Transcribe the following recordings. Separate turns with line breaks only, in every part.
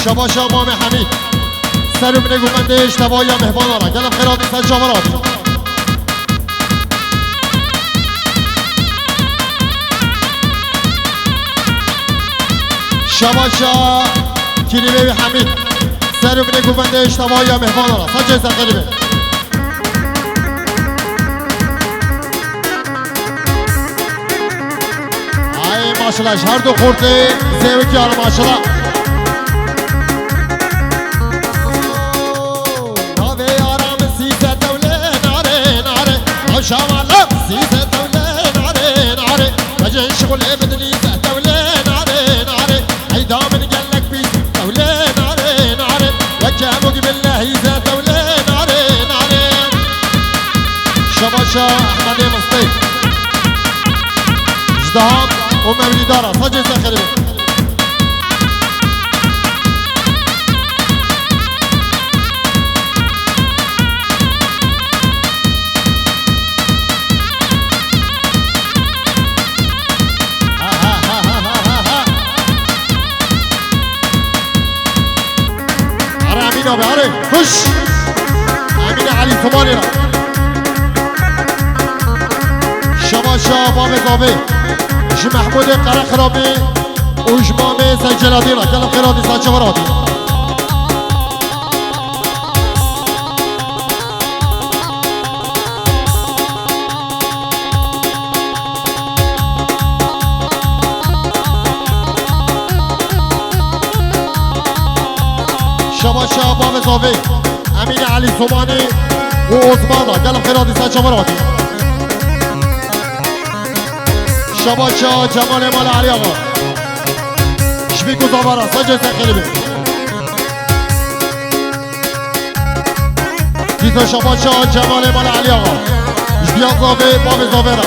شباشا امام حمید سر من گومنده اشتباه یا مهمان آره گلم خیراتی سر جوارات شباشا کلیمه حمید سر من گومنده اشتباه یا مهمان آره سر جیسر قلیبه ای ماشالله هر دو خورده زیوه که آره ماشالله شمالة سيسة دولة ناري ناري بجن شغلي بدني دولة ناري ناري عيدا من قلك بيس دولة ناري ناري وكامك بالله يزا دولة ناري ناري شباشا أحمد مصطفى جدهام ومولي دارا صجي سخري باره خش امین علی ثمانی را شباشا باب زاوی جی محمود قره خرابی و جمام سجلادی را کلم خیراتی سجوراتی شباشا باب زاوی امین علی ثمانی و عثمان را گلم خیراتی سر جمراتی شباشا جمال مال علی آقا شبیکو زاورا سجه سخیلی بید دیتا شباشا جمال مال علی آقا شبیان زاوی باب زاوی را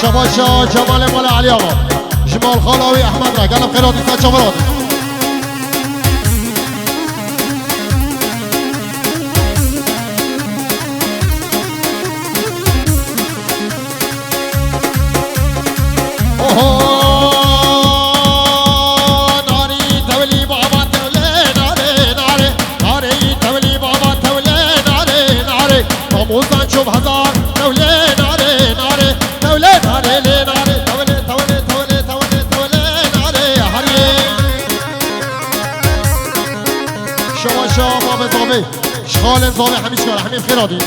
شباشا جمال مال علی آقا جمال خالاوی احمد را گلم خیراتی سر جمراتی موزان شوف هزار تولي ناري ناري تولي ناري لي ناري تولي تولي تولي تولي تولي ناري يا حري شو باب زاوي شغال زاوي حميد شغال حميد خيرادي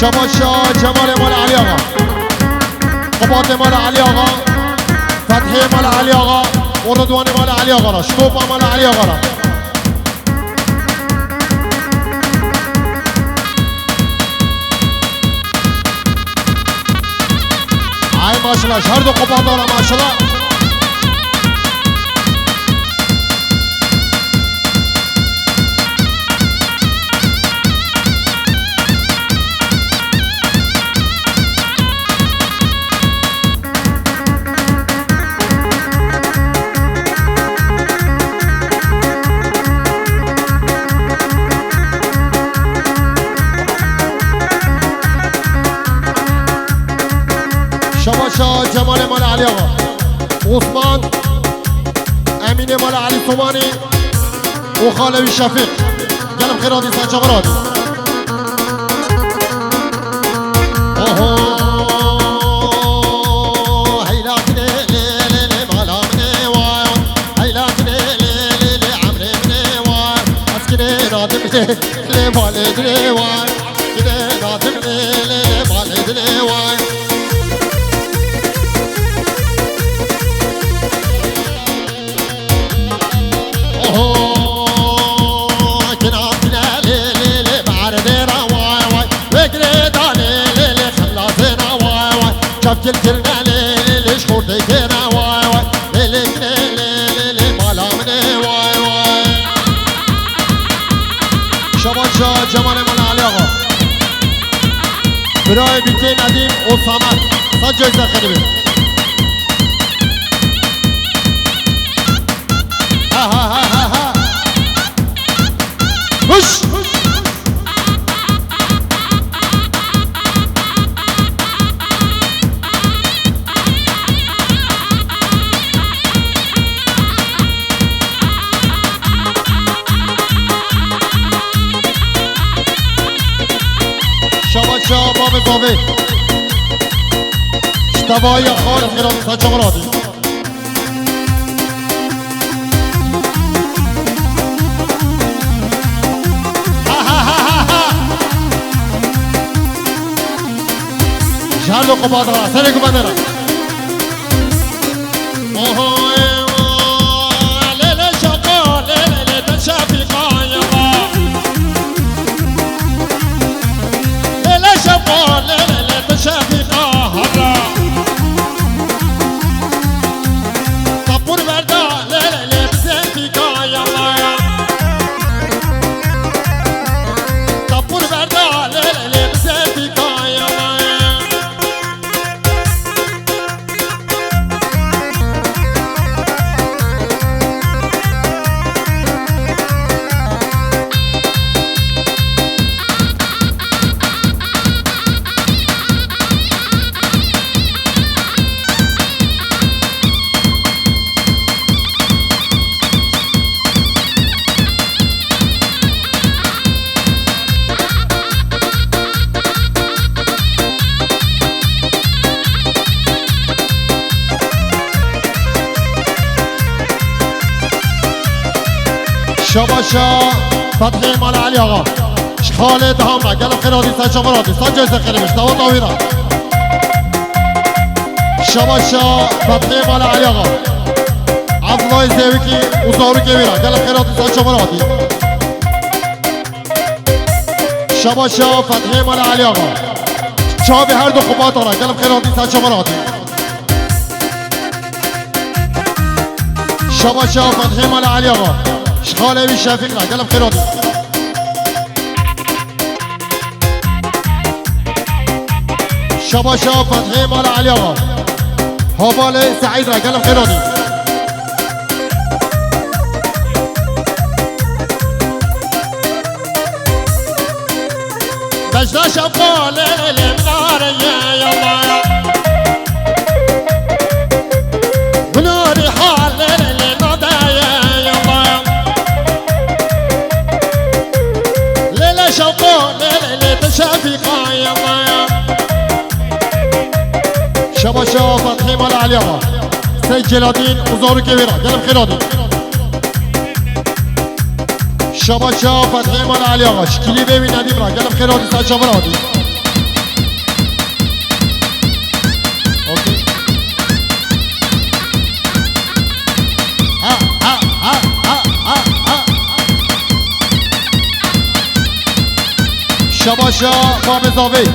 شباشا جمال مال علی آقا قباط مال علی آقا فتحی مال علی آقا و رضوان مال علی آقا را شکوفا مال علی آقا را ای ماشالله هر دو قباط دارم ماشالله شباشا جمال مال علی آقا عثمان امین مال علی ثمانی و خالوی شفیق گلم خیراتی سر جمراتی حیلات لیلی مالا منی وای حیلات لیلی عمری منی وای اسکنی رادم لیلی والدنی وای اسکنی رادم لیلی والدنی وای شفت الكرنا ليش خورتي كنا واي واي ليك ليلي مالا مني واي واي شباشا جمال من علي آقا برای بیتی ندیم اسامت صد جایزه خیلی ها ها ها ها ها هش شباب زاوی اشتباهی خال خیرات سچا مرادی جهر و قباد را سره کو بندرا لیل شقا لیل تشافقا شقا لیل تشافقا هرا طبور بردا لیل بزنفقا یالا طبور بردا لیل بزنفقا یالا شباشا فتحی مال علی آقا خالد همرا گلم خیرادی سچا مرادی سچا جایزه خیلی مشتاق طاویرا شباشا فتحی مال علی آقا عبدالله زیوی کی اوزارو گویرا گلم خیرادی سچا مرادی شباشا فتحی مال علی آقا چابی هر دو خوبات آرا گلم خیرادی سچا مرادی شباشا فتحی مال علی آقا شخاله بی شفیق را گلم خیرادی شباشا فتحی مال علی آقا حوال سعید را گلم خیرادی بجدا شبقا لیل مناره یا الله مناری حال لیل نادایا شوقا ليلة تشافقا يا الله شباشا فتحي مال عليها سيد جلادين وزارو كبيرة قلب خيرادي شباشا فتحي مال عليها شكلي بيبي نديم را قلب خيرادي سيد شبرادي اوكي شباشا باب زاوی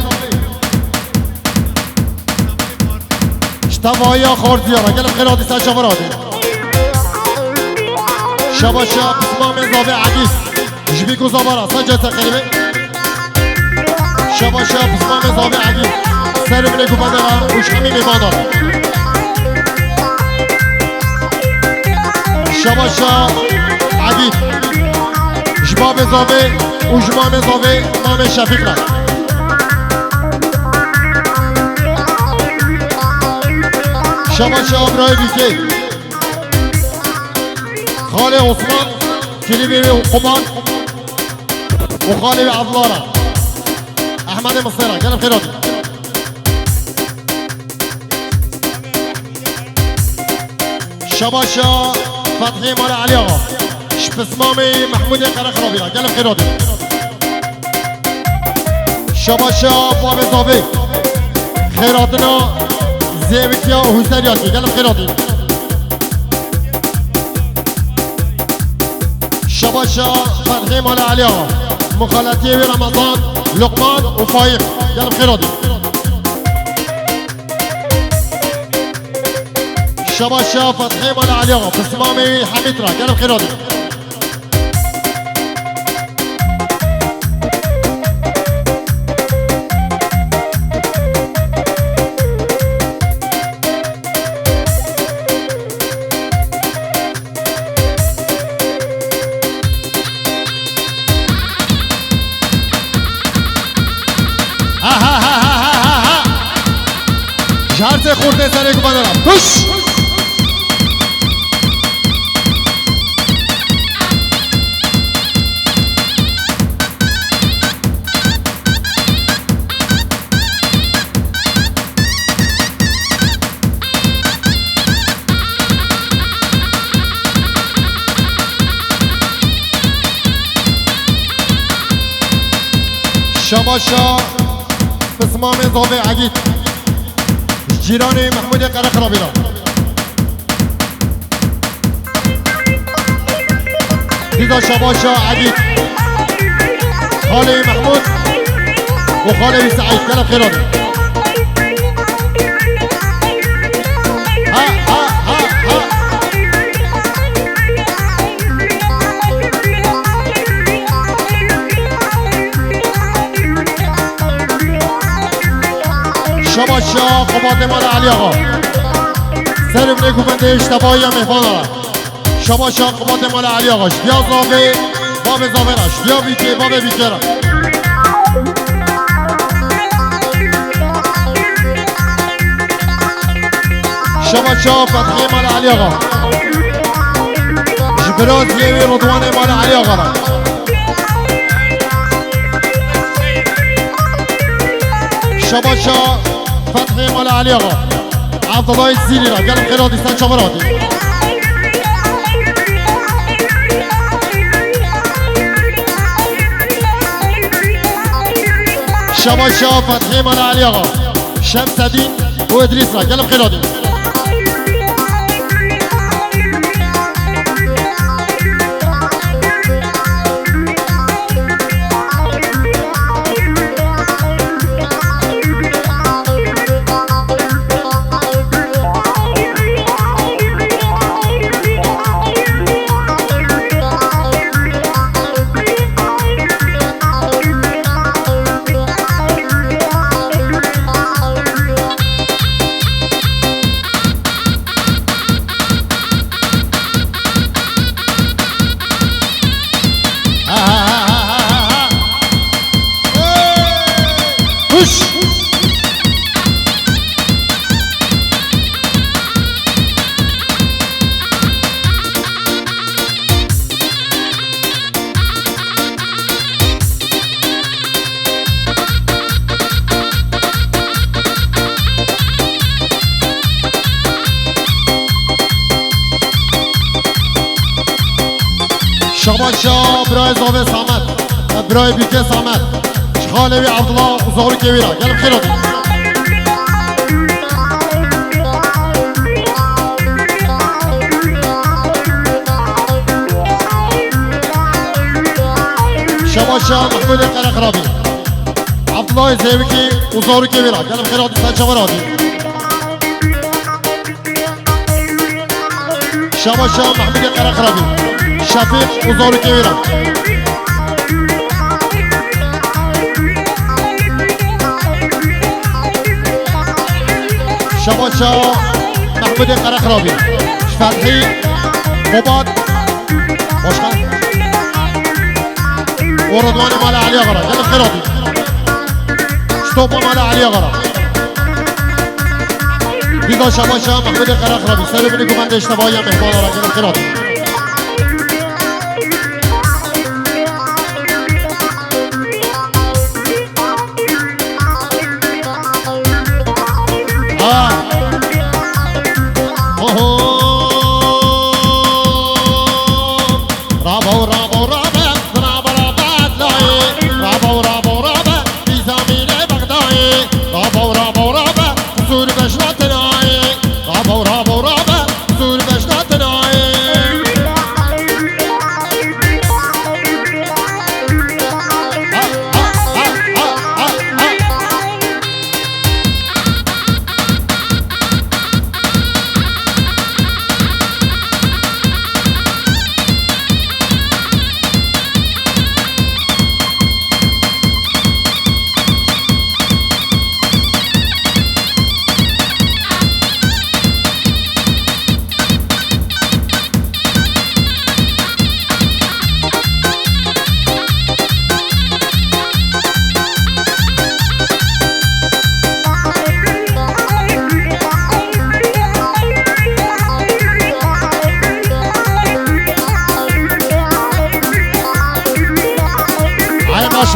اشتباهی خورد زیاره گلم خیرادی سر شبرادی شباشا بسمام زاوی عدیس جبی کو زبارا سجا تقریبا شباشا بسمام زاوی عدیس سر منه کو بدر وش همی میماندار شباشا عدیس جباب زاوی و جمام زاوی مام شفیق را شباشا ابراهی بیسی خاله عثمان کلیبی و قمان و خاله عبدالله را احمد مصیر را گلم خیرادی شباشا فتحی مال علی آقا شپسمامی محمود قرخرابی را گلم خیرادی شباشا باب زاوی خیراتنا زیویتیا و حسریاتی گلم خیرادی شباشا فتحی مال علی آقا مخالطی رمضان لقمان و فایق گلم خیرادی شباشا فتحی مال علی آقا بسمامی حمید را گلم خیرادی هش شباشا بسمام زاوی عگید جیران محمود قرقرابی را دیدا شباشا عگید خاله محمود و خاله سعید کلب خیرات شباشا قباد مال علی آقا سر بنه کوبنده اشتباهی مهمان آره شباشا قباد مال علی آقاش بیا زاوه باب زاوهرش بیا بیکه باب بیکره شباشا فتحی مال علی آقا جبراز یوی رضوان مال علی آقا را شباشا فتحی مال علی آقا عبدالله الزیری را گلم خیراتی سن چامراتی شباشا فتحی مال علی آقا شمس الدین و ادریس را گلم خیراتی شباشا برای زاوه سامد برای بیکه سامد خالوی عبدالله زهور کبیره گلم خیراتی شباشا محمود قرقرابی عبدالله زیوکی و زهور کبیره گلم خیراتی سن چمراتی شباشا محمود قرقرابی شفیق و زهور کبیره شباشا محمود قرقرابی فتحی قباد باشقا و رضوان مال علی آقا را گلم خیراتی شتوبا مال علی آقا را دیدا شباشا محمود قرقرابی سر بینی گومنده اشتباهی مهمان را گلم خیراتی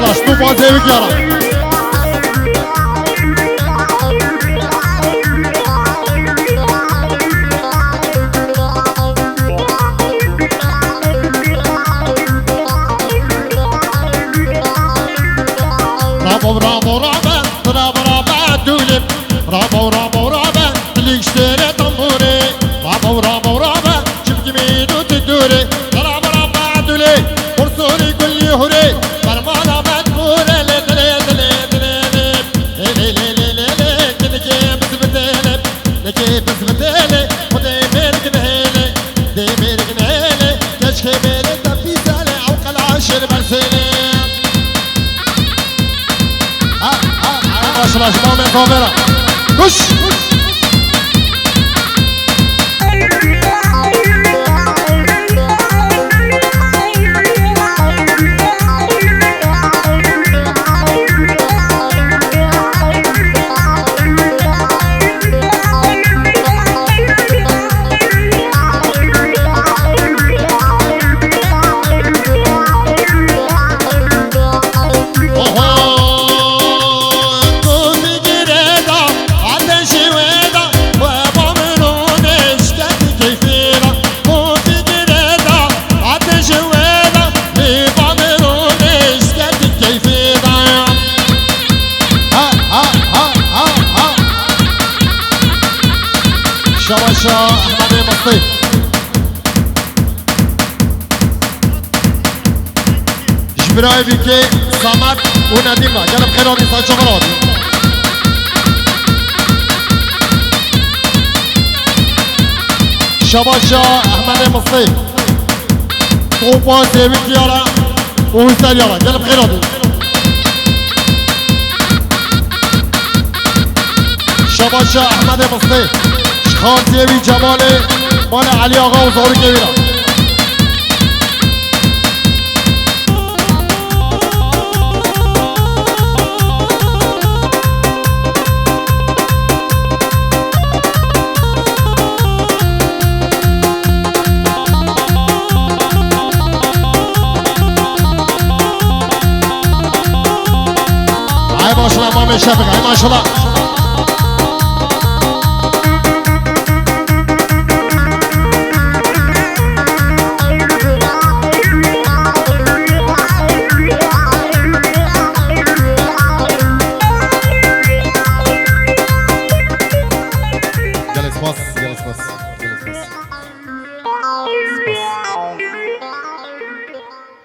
başla şu bazı yara. Bravo bravo bravo bravo bravo dülüm. Bravo bravo bravo dilikştere tambure. Bravo bravo bravo çift gibi tutudure. Bravo bravo dülü kursuri kulli hure. Parmağına metbure le le le le le le le le le kedike bisbedele leke bisbedele o demir gnele demir gnele keşke beni tafizale avkal aşır bersene. Başla şuna ben kamera. Koş. شواشا احمد مصطفى جبراي بيكي صمت ونديمة قلب خيراتي صار شغلاتي شواشا احمد مصطفى طوبا سيبك يارا وهستان يارا قلب خيراتي شواشا احمد مصطفى خان سیوی جمال مال علی آقا و زهور کبیرا ای ماشالله امام شفیق ای ماشالله